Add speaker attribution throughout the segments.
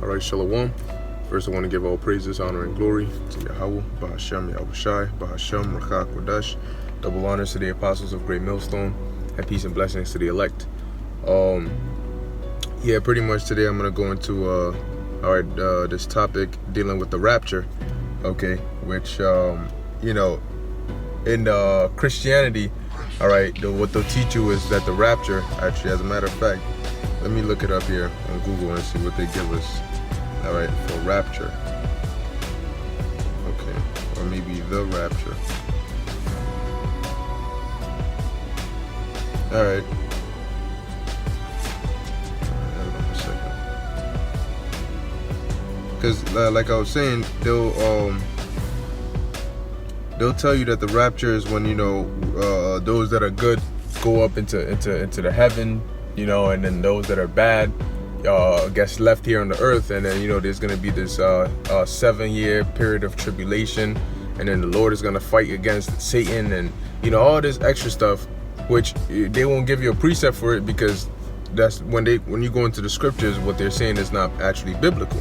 Speaker 1: All right, Shalom. First, I want to give all praises, honor, and glory to Yahweh, Bahashem, Yahushai, Bahashem, Rakha, Kodesh. Double honors to the apostles of Great Millstone, and peace and blessings to the elect. Yeah, pretty much today I'm going to go into this topic dealing with the rapture, okay, which, in Christianity, all right, what they'll teach you is that the rapture, actually, as a matter of fact, let me look it up here on Google and see what they give us, all right, for rapture. Okay, or maybe the rapture. All right. Hold on a second. Because, like I was saying, they'll tell you that the rapture is when, those that are good go up into the heaven, and then those that are bad gets left here on the earth, and then there's going to be this 7-year period of tribulation, and then the Lord is going to fight against Satan, and all this extra stuff, which they won't give you a precept for it, because that's when you go into the scriptures, what they're saying is not actually biblical.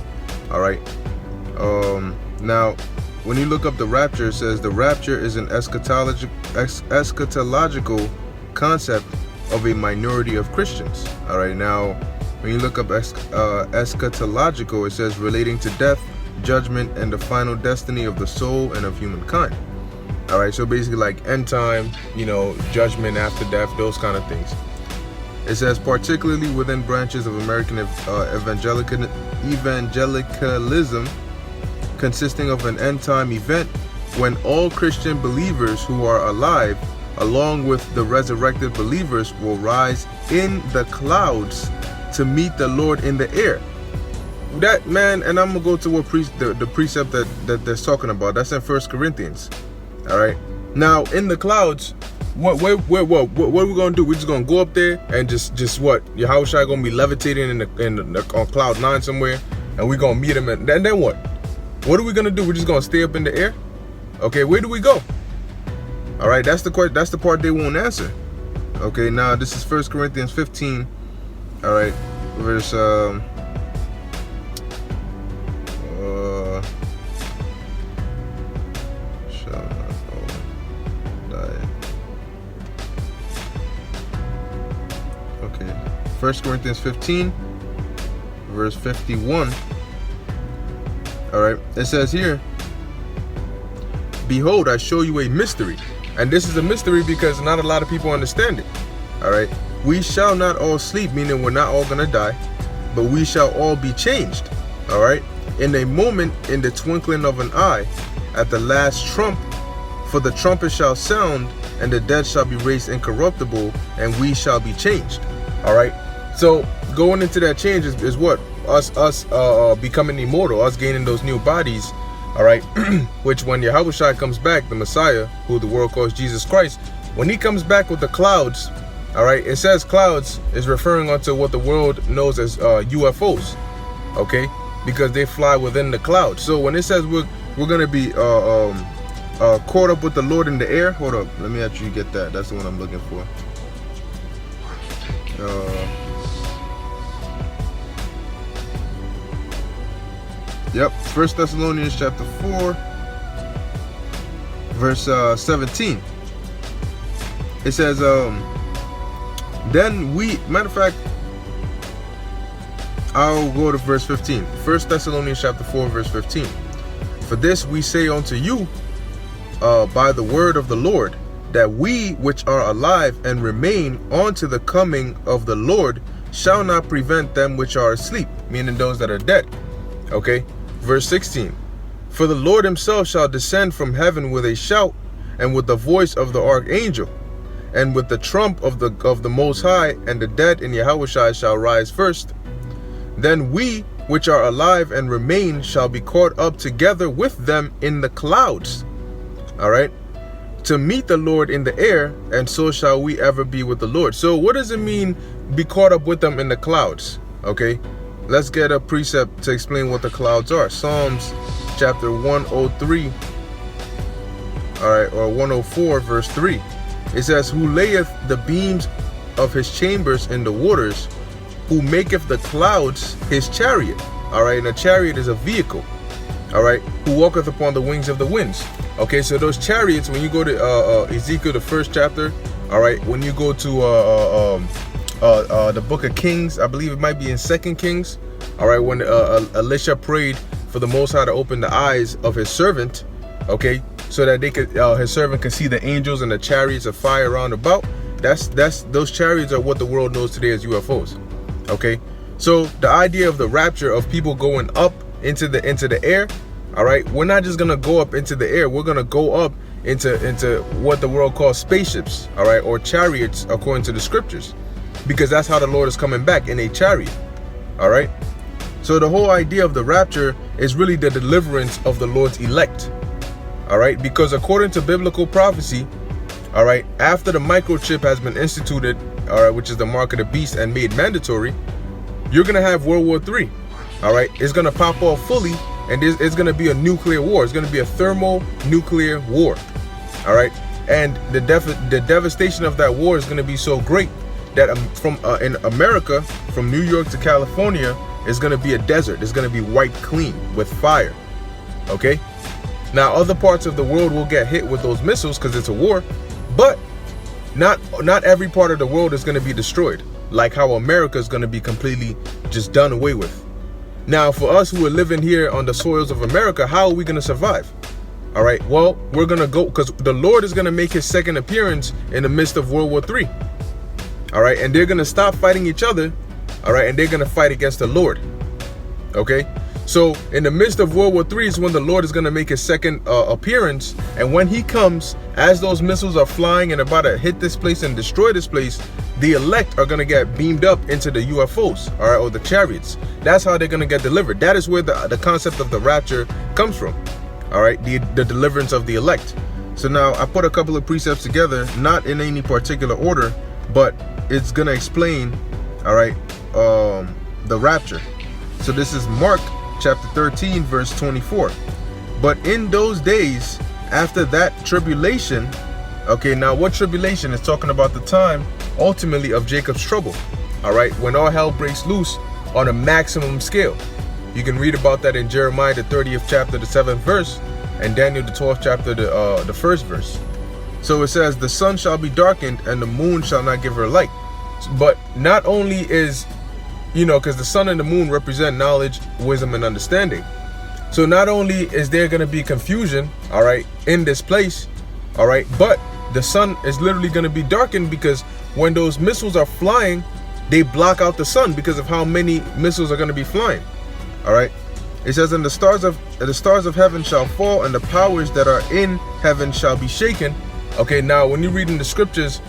Speaker 1: All right. Now, when you look up the rapture, it says the rapture is an eschatological concept of a minority of Christians. All right. Now, when you look up eschatological, it says relating to death, judgment, and the final destiny of the soul and of humankind. All right. So basically, like end time, judgment after death, those kind of things. It says particularly within branches of American evangelicalism, consisting of an end-time event when all Christian believers who are alive, along with the resurrected believers, will rise in the clouds to meet the Lord in the air. That, man, and I'm gonna go to what the precept that that's talking about. That's in 1 Corinthians. All right. Now, in the clouds, what are we gonna do? We're just gonna go up there and just what? Yahushua gonna be levitating on cloud 9 somewhere, and we're gonna meet him, and then what? What are we gonna do? We're just gonna stay up in the air? Okay, where do we go? All right, that's the part they won't answer. Okay, now this is 1 Corinthians 15. All right, verse Okay, 1 Corinthians 15, verse 51. All right, it says here, behold, I show you a mystery. And this is a mystery because not a lot of people understand it. All right, we shall not all sleep, meaning we're not all gonna die, but we shall all be changed. All right, in a moment, in the twinkling of an eye, at the last trump, for the trumpet shall sound, and the dead shall be raised incorruptible, and we shall be changed. All right, so going into that change is what? Us becoming immortal, us gaining those new bodies, all right, which when Yahushua comes back, the Messiah, who the world calls Jesus Christ, when he comes back with the clouds, all right, it says clouds is referring onto what the world knows as UFOs, okay, because they fly within the clouds. So when it says we're gonna be caught up with the Lord in the air, hold up, let me actually get that. That's the one I'm looking for. Yep, 1 Thessalonians chapter 4, verse 17. It says, then we, matter of fact, I'll go to verse 15. 1 Thessalonians chapter 4, verse 15. For this we say unto you, by the word of the Lord, that we which are alive and remain unto the coming of the Lord shall not prevent them which are asleep, meaning those that are dead. Okay. Verse 16, for the Lord himself shall descend from heaven with a shout, and with the voice of the archangel, and with the trump of the Most High, and the dead in Yahushua shall rise first. Then we which are alive and remain shall be caught up together with them in the clouds, all right, to meet the Lord in the air, and so shall we ever be with the Lord. So what does it mean, be caught up with them in the clouds? Okay. Let's get a precept to explain what the clouds are. Psalms chapter 103, all right, or 104, verse 3. It says, who layeth the beams of his chambers in the waters, who maketh the clouds his chariot. All right, and a chariot is a vehicle. All right, who walketh upon the wings of the winds. Okay, so those chariots, when you go to Ezekiel, the 1st chapter, all right, when you go to the book of Kings, I believe it might be in 2nd Kings, all right, when Elisha prayed for the Most High to open the eyes of his servant, okay, so that they could, his servant could see the angels and the chariots of fire round about. Those chariots are what the world knows today as UFOs. Okay, so the idea of the rapture, of people going up into the air, all right, we're not just gonna go up into the air, we're gonna go up into what the world calls spaceships, all right, or chariots according to the scriptures, because that's how the Lord is coming back, in a chariot. All right, so the whole idea of the rapture is really the deliverance of the Lord's elect. All right, because according to biblical prophecy, all right, after the microchip has been instituted, all right, which is the mark of the beast, and made mandatory, you're gonna have World War III. All right, it's gonna pop off fully, and it's gonna be a nuclear war. It's gonna be a thermonuclear war. All right, and the devastation of that war is gonna be so great that in America, from New York to California, is gonna be a desert. It's gonna be wiped clean with fire. Okay, now other parts of the world will get hit with those missiles because it's a war, but not every part of the world is gonna be destroyed, like how America is gonna be completely just done away with. Now, for us who are living here on the soils of America, how are we going to survive? All right, well, we're going to go, because the Lord is going to make his second appearance in the midst of World War III. All right, and they're going to stop fighting each other. All right, and they're going to fight against the Lord. Okay, so in the midst of World War III is when the Lord is going to make his second appearance. And when he comes, as those missiles are flying and about to hit this place and destroy this place, the elect are going to get beamed up into the UFOs, all right, or the chariots. That's how they're going to get delivered. That is where the concept of the rapture comes from, all right, the deliverance of the elect. So now I put a couple of precepts together, not in any particular order, but it's going to explain, all right, the rapture. So this is Mark chapter 13, verse 24. But in those days, after that tribulation, okay, now what tribulation is talking about? The time ultimately of Jacob's trouble, all right, when all hell breaks loose on a maximum scale. You can read about that in Jeremiah the 30th chapter, the 7th verse, and Daniel the 12th chapter, the 1st verse. So it says, the sun shall be darkened and the moon shall not give her light. But not only is, you know, because the sun and the moon represent knowledge, wisdom, and understanding. So not only is there going to be confusion, all right, in this place, all right, but the sun is literally going to be darkened, because when those missiles are flying, they block out the sun because of how many missiles are going to be flying. All right, it says, and the stars of heaven shall fall, and the powers that are in heaven shall be shaken. Okay, now when you read in the scriptures,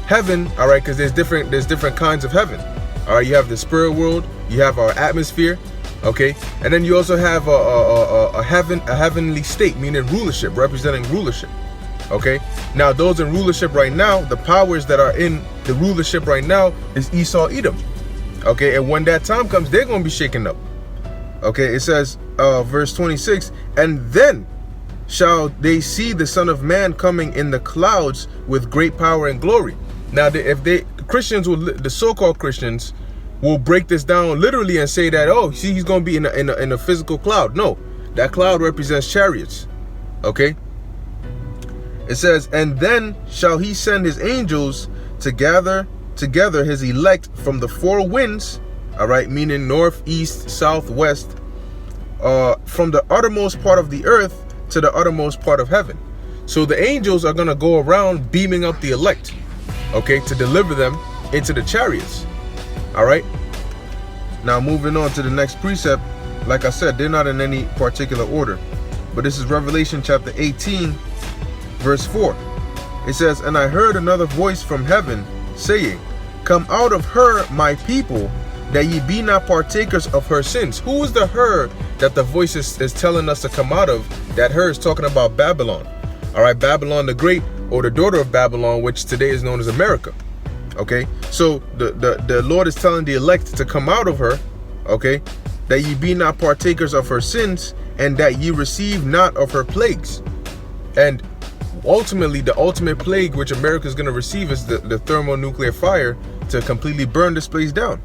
Speaker 1: heaven, all right, because there's different kinds of heaven. All right, you have the spirit world, you have our atmosphere, okay, and then you also have a heavenly state, meaning rulership, representing rulership. Okay, now those in rulership right now, the powers that are in the rulership right now is Esau, Edom. Okay, and when that time comes, they're going to be shaken up. Okay, it says, verse 26, and then shall they see the Son of Man coming in the clouds with great power and glory. Now, the so-called Christians will break this down literally and say that, oh, see, he's going to be in a physical cloud. No, that cloud represents chariots. Okay. It says, and then shall he send his angels to gather together his elect from the four winds, all right, meaning north, east, south, west, from the uttermost part of the earth to the uttermost part of heaven. So the angels are going to go around beaming up the elect, okay, to deliver them into the chariots. All right. Now moving on to the next precept. Like I said, they're not in any particular order, but this is Revelation chapter 18, verse 4. It says, and I heard another voice from heaven saying, come out of her, my people, that ye be not partakers of her sins. Who is the her that the voice is telling us to come out of? That her is talking about Babylon. All right, Babylon the Great, or the daughter of Babylon, which today is known as America. Okay, so the Lord is telling the elect to come out of her, okay, that ye be not partakers of her sins, and that ye receive not of her plagues. And ultimately, the ultimate plague which America is going to receive is the thermonuclear fire to completely burn this place down.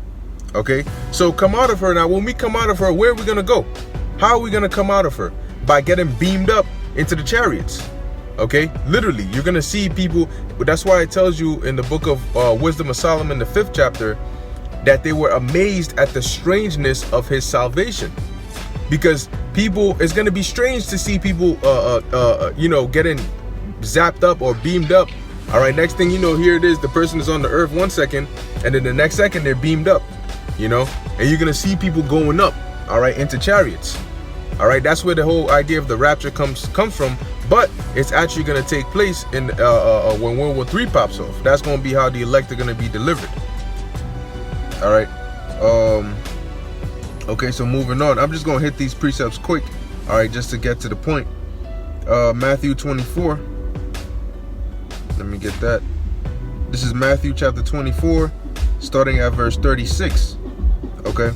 Speaker 1: Okay, so come out of her. Now, when we come out of her, where are we going to go? How are we going to come out of her? By getting beamed up into the chariots. Okay, literally, you're going to see people. That's why it tells you in the book of Wisdom of Solomon, the 5th chapter, that they were amazed at the strangeness of his salvation. Because people, it's going to be strange to see people, getting zapped up or beamed up. All right, next thing you know, here it is. The person is on the earth 1 second, and then the next second they're beamed up, and you're going to see people going up, all right, into chariots. All right, that's where the whole idea of the rapture comes from. But it's actually going to take place in when World War III pops off. That's going to be how the elect are going to be delivered. All right. Okay, so moving on. I'm just going to hit these precepts quick. All right, just to get to the point. Matthew 24. Let me get that. This is Matthew chapter 24, starting at verse 36. Okay.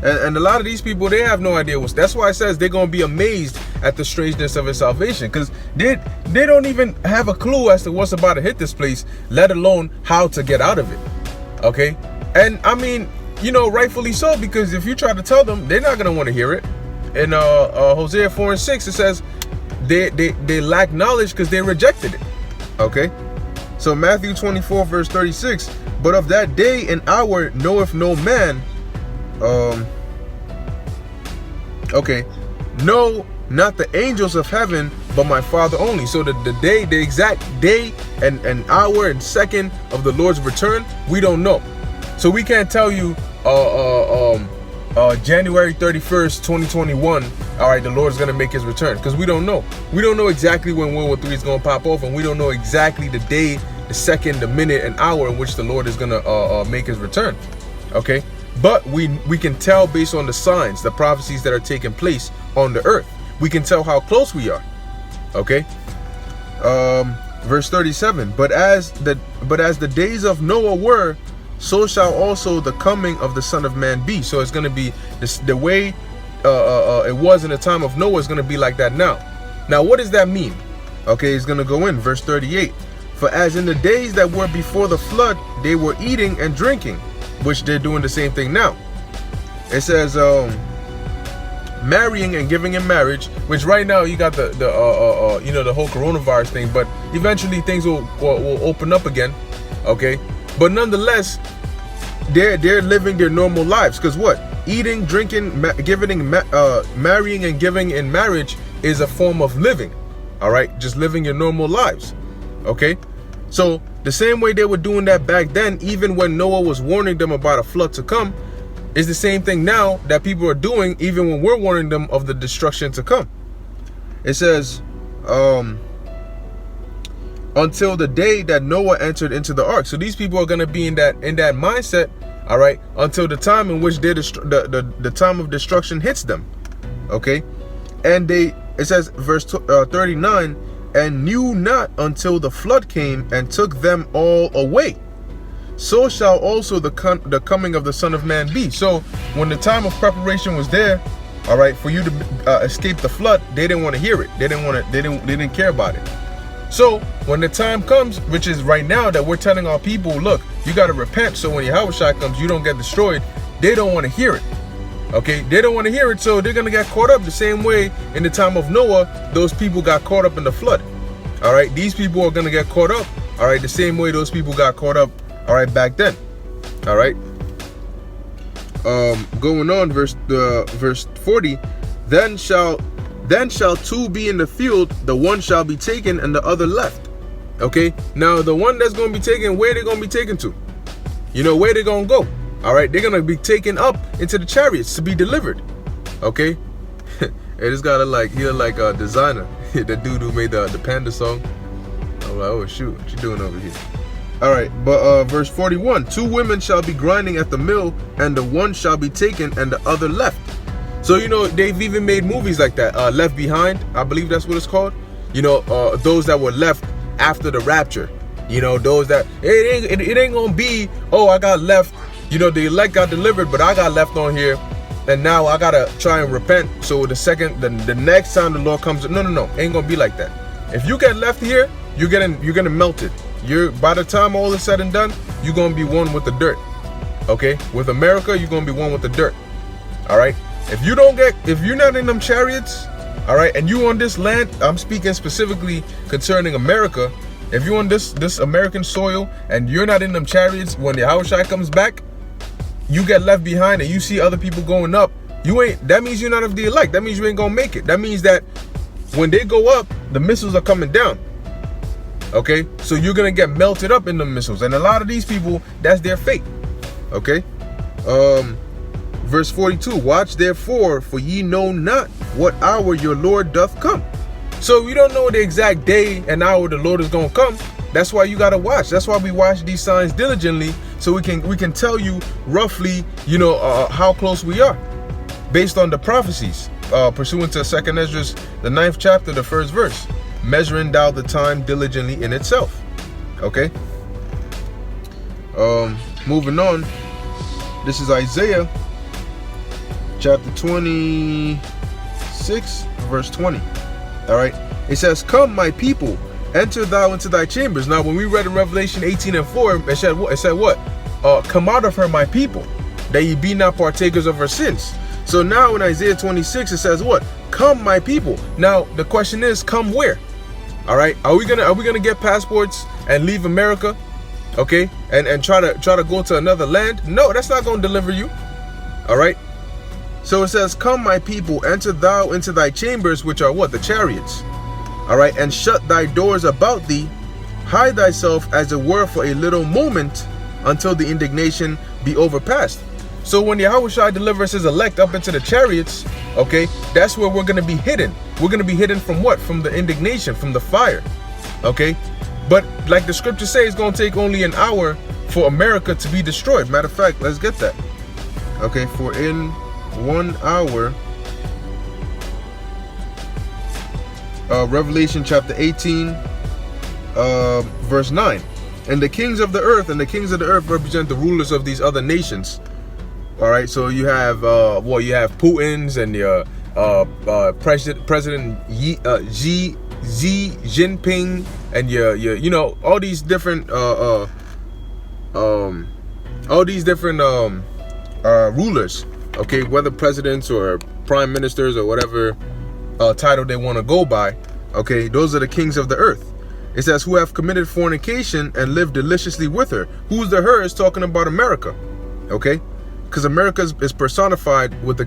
Speaker 1: And a lot of these people, they have no idea that's why it says they're going to be amazed at the strangeness of his salvation, because they don't even have a clue as to what's about to hit this place, let alone how to get out of it. Okay. And I mean, rightfully so, because if you try to tell them, they're not going to want to hear it. In Hosea 4 and 6, it says they lack knowledge because they rejected it. Okay. So Matthew 24 verse 36, but of that day and hour knoweth no man. Okay, no, not the angels of heaven, but my Father only. So the exact day and hour and second of the Lord's return, we don't know. So we can't tell you January 31st, 2021, all right, the Lord's going to make his return, because we don't know. We don't know exactly when World War III is going to pop off, and we don't know exactly the day, the second, the minute, and hour in which the Lord is going to make his return. Okay. But we can tell based on the signs, the prophecies that are taking place on the earth. We can tell how close we are. Okay. Verse 37. But as the days of Noah were, so shall also the coming of the Son of Man be. So it's going to be the way it was in the time of Noah is going to be like that now. Now, what does that mean? Okay, it's going to go in verse 38. For as in the days that were before the flood, they were eating and drinking, which they're doing the same thing now. It says marrying and giving in marriage, which right now you got the whole coronavirus thing, but eventually things will open up again. Okay, but nonetheless, they're living their normal lives, because what? Eating, drinking, marrying and giving in marriage is a form of living. All right, just living your normal lives. Okay, so the same way they were doing that back then, even when Noah was warning them about a flood to come, is the same thing now that people are doing, even when we're warning them of the destruction to come. It says, until the day that Noah entered into the ark. So these people are going to be in that mindset, all right, until the time in which the time of destruction hits them. Okay, and it says, verse 39. And knew not until the flood came and took them all away. So shall also the coming of the Son of Man be. So when the time of preparation was there, all right, for you to escape the flood, they didn't want to hear it. They didn't care about it. So when the time comes, which is right now, that we're telling our people, look, you got to repent, so when Yahushua comes, you don't get destroyed. They don't want to hear it. Okay, they don't want to hear it, so they're going to get caught up the same way in the time of Noah, those people got caught up in the flood. All right, these people are going to get caught up, all right, the same way those people got caught up, all right, back then. All right. Going on, verse 40, then shall two be in the field, the one shall be taken and the other left. Okay, now the one that's going to be taken, where they going to be taken to? Where they going to go? All right, they're going to be taken up into the chariots to be delivered. Okay. Hey, this guy he look like a designer. The dude who made the Panda song. I'm like, oh shoot, what you doing over here? All right, but verse 41, two women shall be grinding at the mill, and the one shall be taken and the other left. So, they've even made movies like that. Left Behind, I believe that's what it's called. Those that were left after the rapture. Those that, it ain't gonna be, oh, I got left. The elect got delivered, but I got left on here, and now I gotta try and repent. So the next time the Lord comes, no, ain't gonna be like that. If you get left here, you're getting melted. by the time all is said and done, you're gonna be one with the dirt. Okay, with America, you're gonna be one with the dirt. All right. If you're not in them chariots, all right, and you on this land, I'm speaking specifically concerning America. If you're on this American soil and you're not in them chariots, when the Yahushua comes back, you get left behind and you see other people going up. That means you're not of the elect. That means you ain't gonna make it. That means that when they go up, the missiles are coming down. Okay, so you're gonna get melted up in the missiles, and a lot of these people, that's their fate. Okay, verse 42. Watch therefore, for ye know not what hour your Lord doth come. So we don't know the exact day and hour the Lord is gonna come. That's why you gotta watch. That's why we watch these signs diligently, so we can tell you roughly, how close we are, based on the prophecies, pursuant to 2nd Ezra, the 9th chapter, the 1st verse. Measuring thou the time diligently in itself. Okay. Moving on. This is Isaiah chapter 26, verse 20. All right. It says, "Come, my people, enter thou into thy chambers." Now, when we read in Revelation 18:4, it said what? Come out of her, my people, that ye be not partakers of her sins. So now in Isaiah 26, it says what? Come, my people. Now the question is, come where? All right. Are we gonna get passports and leave America? Okay, and try to go to another land? No, that's not gonna deliver you. All right. So it says, "Come, my people, enter thou into thy chambers," which are what? The chariots. All right, "and shut thy doors about thee, hide thyself as it were for a little moment, until the indignation be overpast." So when Yahushua delivers his elect up into the chariots, okay, that's where we're gonna be hidden. We're gonna be hidden from what? From the indignation, from the fire. Okay, but like the scripture says, it's gonna take only an hour for America to be destroyed. Matter of fact, let's get that. Okay, for in 1 hour, Revelation chapter 18, verse 9. "And the kings of the earth," and the kings of the earth represent the rulers of these other nations. All right, so you have you have Putin's and your President Xi Jinping, and your all these different rulers. Okay, whether presidents or prime ministers or whatever title they want to go by. Okay, those are the kings of the earth. It says, "Who have committed fornication and lived deliciously with her." Who's the her? Is talking about America. Okay, because America is personified with the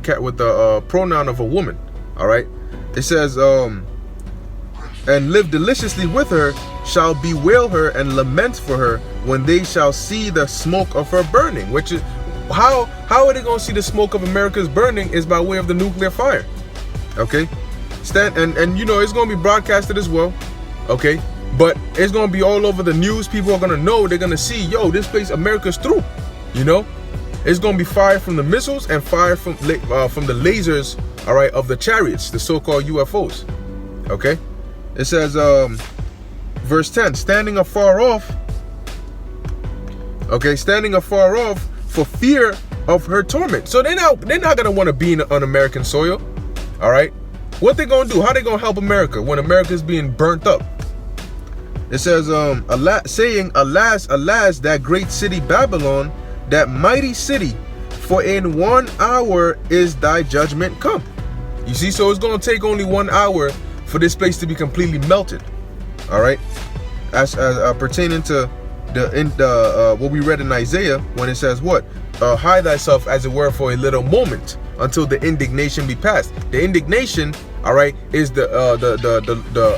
Speaker 1: pronoun of a woman. All right, it says, "And live deliciously with her, shall bewail her and lament for her when they shall see the smoke of her burning." Which is how are they going to see the smoke of America's burning? Is by way of the nuclear fire. Okay, and it's going to be broadcasted as well. Okay, but it's going to be all over the news. People are going to know. They're going to see, yo, this place, America's through. It's going to be fire from the missiles and fire from the lasers, all right, of the chariots, the so-called UFOs. Okay, it says, verse 10, "Standing afar off." Okay, "standing afar off for fear of her torment." So they're not gonna want to be on American soil. All right, what they gonna do? How they gonna help America when America's being burnt up? It says, saying, "Alas, alas, that great city Babylon, that mighty city, for in 1 hour is thy judgment come." You see, so it's going to take only 1 hour for this place to be completely melted. All right, as pertaining to what we read in Isaiah, when it says what? "Hide thyself as it were for a little moment, until the indignation be past." The indignation, all right, is the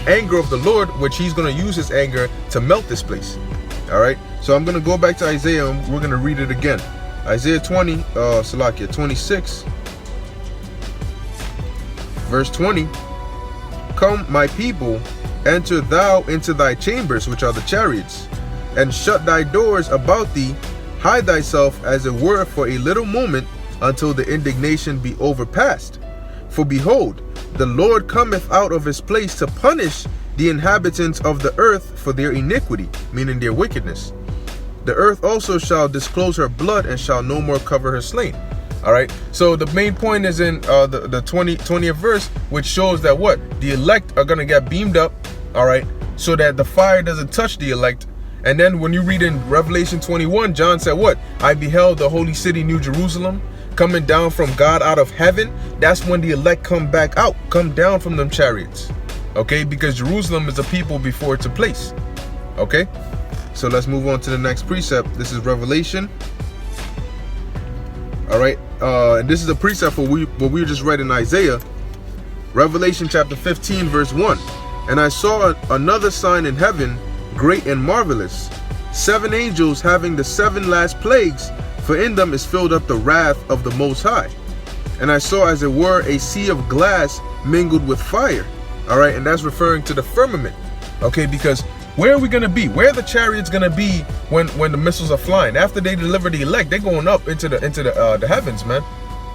Speaker 1: anger of the Lord, which he's going to use his anger to melt this place. All right, so I'm going to go back to Isaiah and we're going to read it again. Isaiah 26, verse 20. "Come, my people, enter thou into thy chambers," which are the chariots, "and shut thy doors about thee, hide thyself as it were for a little moment, until the indignation be overpast. For behold, the Lord cometh out of his place to punish the inhabitants of the earth for their iniquity," meaning their wickedness. "The earth also shall disclose her blood, and shall no more cover her slain." All right, so the main point is in the 20th verse, which shows that what? The elect are going to get beamed up, all right, so that the fire doesn't touch the elect, And then when you read in Revelation 21, John said what? I beheld the holy city, New Jerusalem, coming down from God out of heaven. That's when the elect come back out, come down from them chariots. Okay, because Jerusalem is a people before it's a place. Okay, so let's move on to the next precept. This is Revelation. All right, this is a precept for what we just read in Isaiah. Revelation chapter 15, verse 1. And I saw another sign in heaven, great and marvelous, 7 angels having the 7 last plagues, for in them is filled up the wrath of the Most High. And I saw as it were a sea of glass mingled with fire. All right, and that's referring to the firmament. Okay, because where are we going to be? Where are the chariots going to be when the missiles are flying? After they deliver the elect, they're going up into the heavens, man.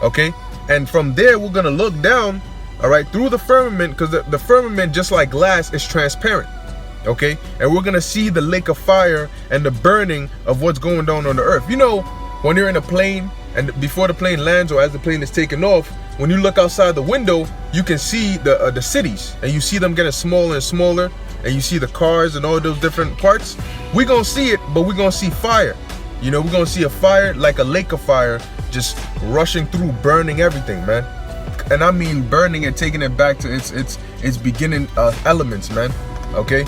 Speaker 1: Okay, and from there we're going to look down, all right, through the firmament, because the firmament, just like glass, is transparent. Okay, and we're going to see the lake of fire and the burning of what's going on the earth. You know, when you're in a plane and before the plane lands or as the plane is taking off, when you look outside the window, you can see the cities, and you see them getting smaller and smaller, and you see the cars and all those different parts. We're going to see it, but we're going to see fire. You know, we're going to see a fire like a lake of fire just rushing through, burning everything, man. And I mean burning and taking it back to its beginning elements, man. Okay?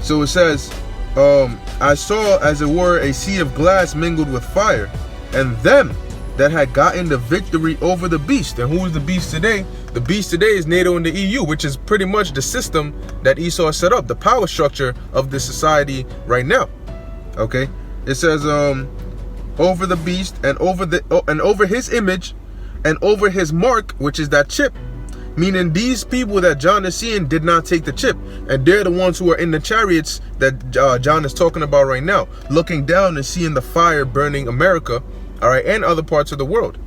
Speaker 1: So it says, I saw as it were a sea of glass mingled with fire, and them that had gotten the victory over the beast. And who is the beast today? The beast today is NATO and the EU, which is pretty much the system that Esau set up, the power structure of the society right now. Okay, it says over the beast and over his image and over his mark, which is that chip. Meaning these people that John is seeing did not take the chip, and they're the ones who are in the chariots that John is talking about right now, looking down and seeing the fire burning America, all right, and other parts of the world.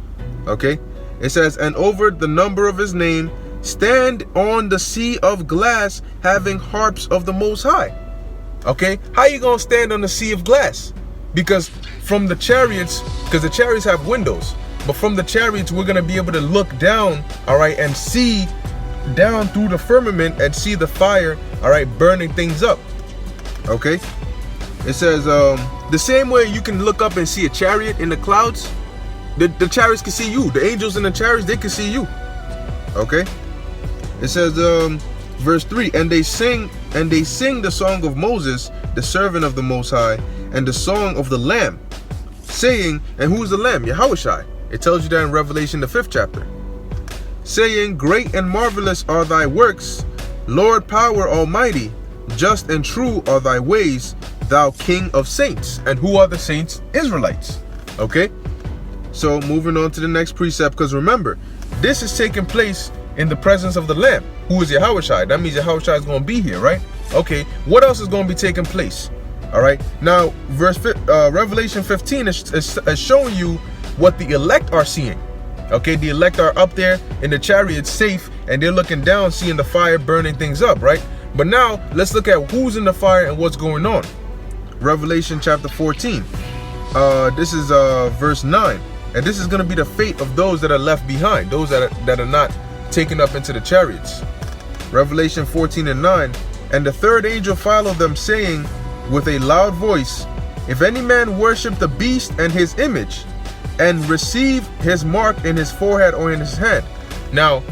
Speaker 1: Okay, it says, and over the number of his name, stand on the sea of glass, having harps of the Most High. Okay, how you gonna stand on the sea of glass? Because from the chariots, because the chariots have windows, but from the chariots we're gonna be able to look down, all right, and see down through the firmament and see the fire, all right, burning things up. Okay, it says the same way you can look up and see a chariot in the clouds, the chariots can see you. The angels in the chariots, they can see you. Okay, it says verse 3, and they sing the song of Moses, the servant of the Most High, and the song of the Lamb, saying, and who's the Lamb? Yahushua. It tells you that in Revelation the 5th chapter, saying, great and marvelous are thy works, Lord power almighty, just and true are thy ways, thou King of saints. And who are the saints? Israelites. Okay, so moving on to the next precept, because remember, this is taking place in the presence of the Lamb, who is Yahushua. That means Yahushua is going to be here, right? Okay, what else is going to be taking place? All right, now Revelation 15 is showing you what the elect are seeing. Okay, the elect are up there in the chariot safe, and they're looking down, seeing the fire burning things up, right? But now let's look at who's in the fire and what's going on. Revelation chapter 14. This is verse 9, and this is going to be the fate of those that are left behind, those that are not taken up into the chariots. Revelation 14 and 9. And the third angel followed them, saying with a loud voice, if any man worship the beast and his image, and receive his mark in his forehead or in his hand. Now,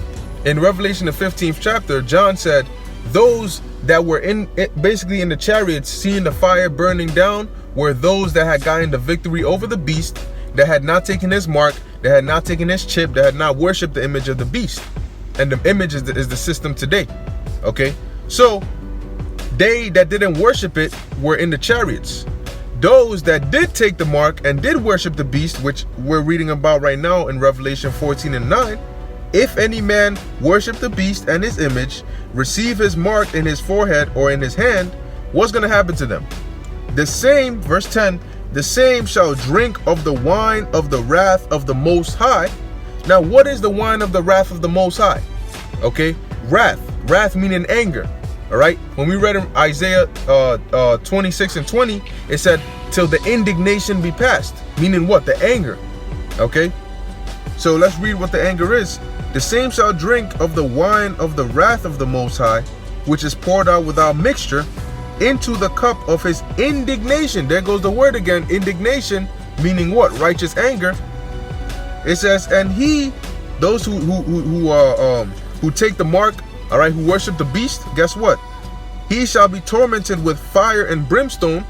Speaker 1: in Revelation the 15th chapter, John said those that were basically in the chariots seeing the fire burning down were those that had gotten the victory over the beast, that had not taken his mark, that had not taken his chip, that had not worshipped the image of the beast. And the image is the system today. Okay, so they that didn't worship it were in the chariots. Those that did take the mark and did worship the beast, which we're reading about right now in Revelation 14 and 9, if any man worship the beast and his image, receive his mark in his forehead or in his hand, what's going to happen to them? The same, verse 10, the same shall drink of the wine of the wrath of the Most High. Now, what is the wine of the wrath of the Most High? Okay, wrath meaning anger. All right, when we read in Isaiah 26 and 20, it said, till the indignation be past, meaning what? The anger. Okay, so let's read what the anger is. The same shall drink of the wine of the wrath of the Most High, which is poured out without mixture, into the cup of his indignation. There goes the word again, indignation, meaning what? Righteous anger. It says, and those who take the mark, all right, who worship the beast, guess what? He shall be tormented with fire and brimstone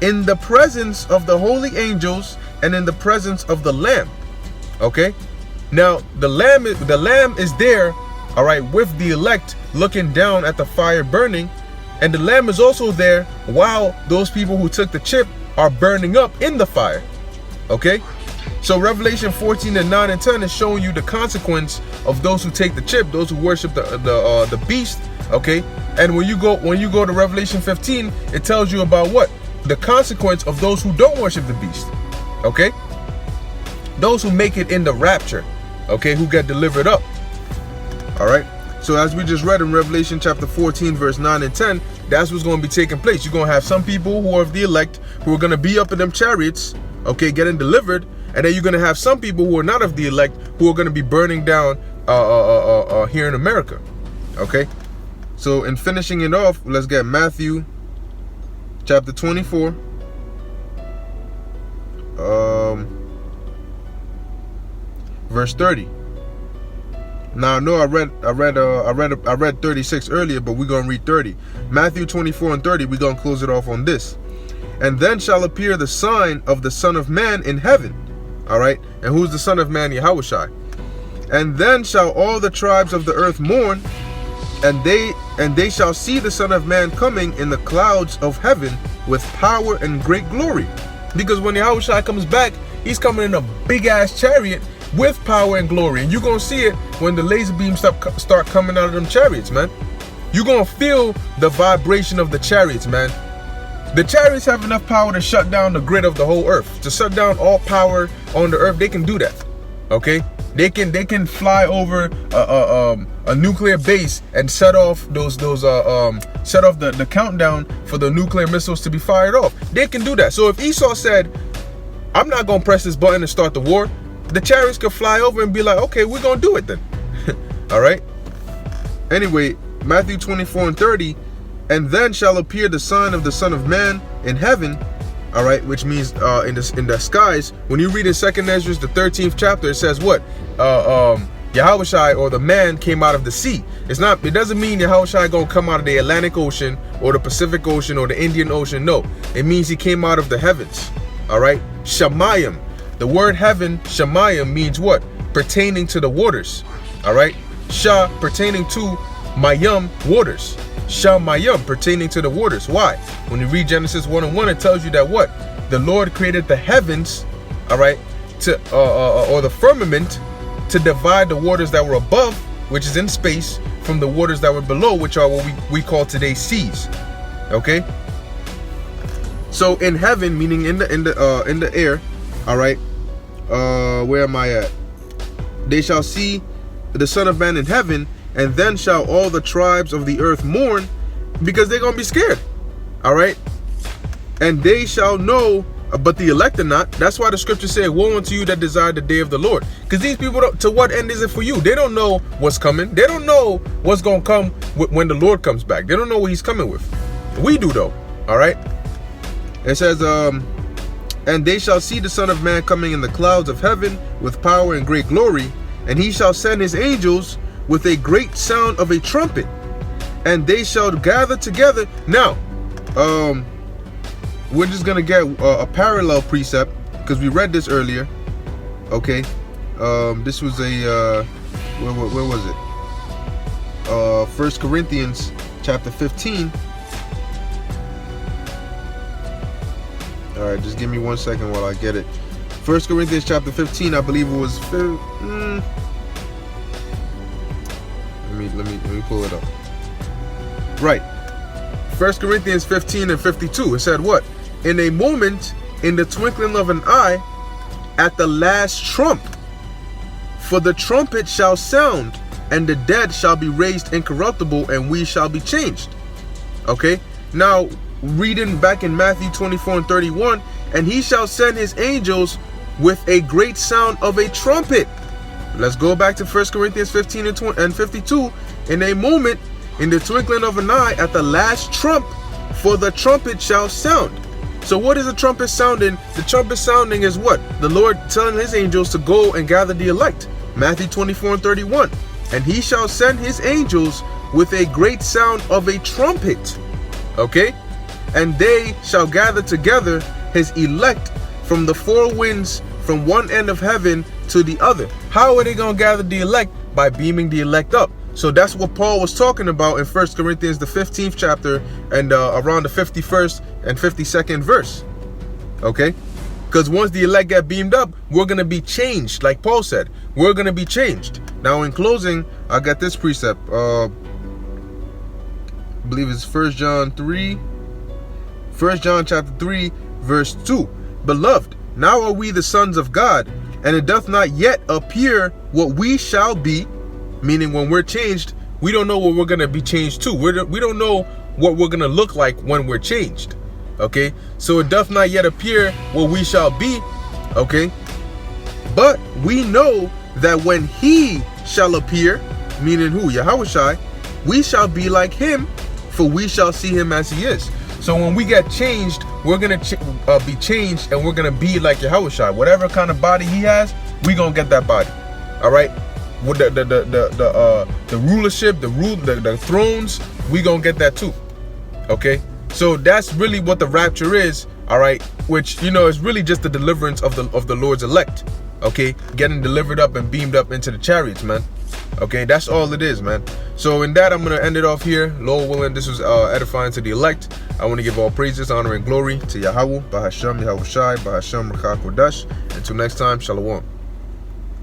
Speaker 1: in the presence of the holy angels and in the presence of the Lamb. Okay? Now, the Lamb is there, all right, with the elect looking down at the fire burning, and the Lamb is also there while those people who took the chip are burning up in the fire. Okay? So Revelation 14 and 9 and 10 is showing you the consequence of those who take the chip, those who worship the beast. Okay? And when you go to Revelation 15, it tells you about what? The consequence of those who don't worship the beast. Okay? Those who make it in the rapture, okay, who get delivered up. All right? So as we just read in Revelation chapter 14, verse 9 and 10, that's what's going to be taking place. You're going to have some people who are of the elect who are going to be up in them chariots, okay, getting delivered. And then you're going to have some people who are not of the elect who are going to be burning down here in America. Okay? So in finishing it off, let's get Matthew chapter 24. Verse 30. Now I know I read 36 earlier, but we're gonna read 30. Matthew 24 and 30. We're gonna close it off on this. And then shall appear the sign of the Son of Man in heaven. All right. And who's the Son of Man? Yahushua. And then shall all the tribes of the earth mourn, and they shall see the Son of Man coming in the clouds of heaven with power and great glory. Because when Yahushua comes back, he's coming in a big ass chariot with power and glory. And you're going to see it when the laser beams start coming out of them chariots, man. You're going to feel the vibration of the chariots, man. The chariots have enough power to shut down the grid of the whole earth. To shut down all power on the earth, they can do that. Okay? They can fly over a nuclear base and set off the countdown for the nuclear missiles to be fired off. They can do that. So if Esau said, I'm not going to press this button and start the war, the chariots could fly over and be like, okay, we're going to do it then. All right. Anyway, Matthew 24 and 30, and then shall appear the sign of the Son of Man in heaven. All right, which means in the skies. When you read in 2nd Ezra, the 13th chapter, it says what? Yahushua, or the man, came out of the sea. It doesn't mean Yahushua gonna come out of the Atlantic Ocean or the Pacific Ocean or the Indian Ocean. No, it means he came out of the heavens. All right, Shamayim. The word heaven, Shamayim, means what? Pertaining to the waters. All right, Shah pertaining to Mayam, waters. Shamayim, pertaining to the waters. Why? When you read Genesis 1 and 1, it tells you that what? The Lord created the heavens, all right, or the firmament, to divide the waters that were above, which is in space, from the waters that were below, which are what we call today seas. Okay. So in heaven, meaning in the air, all right. Where am I at? They shall see the Son of Man in heaven, and then shall all the tribes of the earth mourn, because they're gonna be scared. All right. And they shall know, but the elect are not. That's why the scriptures say, woe unto you that desire the day of the Lord. Because these people, to what end is it for you? They don't know what's coming. They don't know what's going to come when the Lord comes back. They don't know what he's coming with. We do though. All right. It says, and they shall see the Son of Man coming in the clouds of heaven with power and great glory. And he shall send his angels with a great sound of a trumpet. And they shall gather together. Now, we're just going to get a parallel precept, because we read this earlier. Okay. This was a, where was it? 1 Corinthians chapter 15. All right, just give me 1 second while I get it. 1 Corinthians chapter 15, I believe it was. Let me pull it up. Right. 1 Corinthians 15 and 52. It said what? In a moment, in the twinkling of an eye, at the last trump, for the trumpet shall sound, and the dead shall be raised incorruptible, and we shall be changed. Okay. Now, reading back in Matthew 24 and 31, and he shall send his angels with a great sound of a trumpet. Let's go back to 1 Corinthians 15 and 52. In a moment, in the twinkling of an eye, at the last trump, For the trumpet shall sound. So what is the trumpet sounding? The trumpet sounding is what? The Lord telling his angels to go and gather the elect. Matthew 24:31. And he shall send his angels with a great sound of a trumpet. Okay? And they shall gather together his elect from the four winds, from one end of heaven to the other. How are they going to gather the elect? By beaming the elect up. So that's what Paul was talking about in 1 Corinthians, the 15th chapter, and around the 51st and 52nd verse. Okay? Because once the elect get beamed up, we're going to be changed. Like Paul said, we're going to be changed. Now, in closing, I got this precept. I believe it's 1 John chapter 3, verse 2. Beloved, now are we the sons of God, and it doth not yet appear what we shall be. Meaning when we're changed, we don't know what we're going to be changed to. We don't know what we're going to look like when we're changed. Okay? So it doth not yet appear what we shall be. Okay? But we know that when he shall appear, meaning who? Yahushua, we shall be like him, for we shall see him as he is. So when we get changed, we're going to be changed, and we're going to be like Yahushua. Whatever kind of body he has, we're going to get that body. All right? With the rulership, the thrones, we gonna get that too. Okay, so that's really what the rapture is. All right, which is really just the deliverance of the Lord's elect. Okay, getting delivered up and beamed up into the chariots, man. Okay, that's all it is, man. So in that, I'm gonna end it off here. Lord willing, this was edifying to the elect. I want to give all praises, honor, and glory to Yahweh, Bahasham, Yahushai, Bahasham, Rakha Kodash. Until next time, Shalom.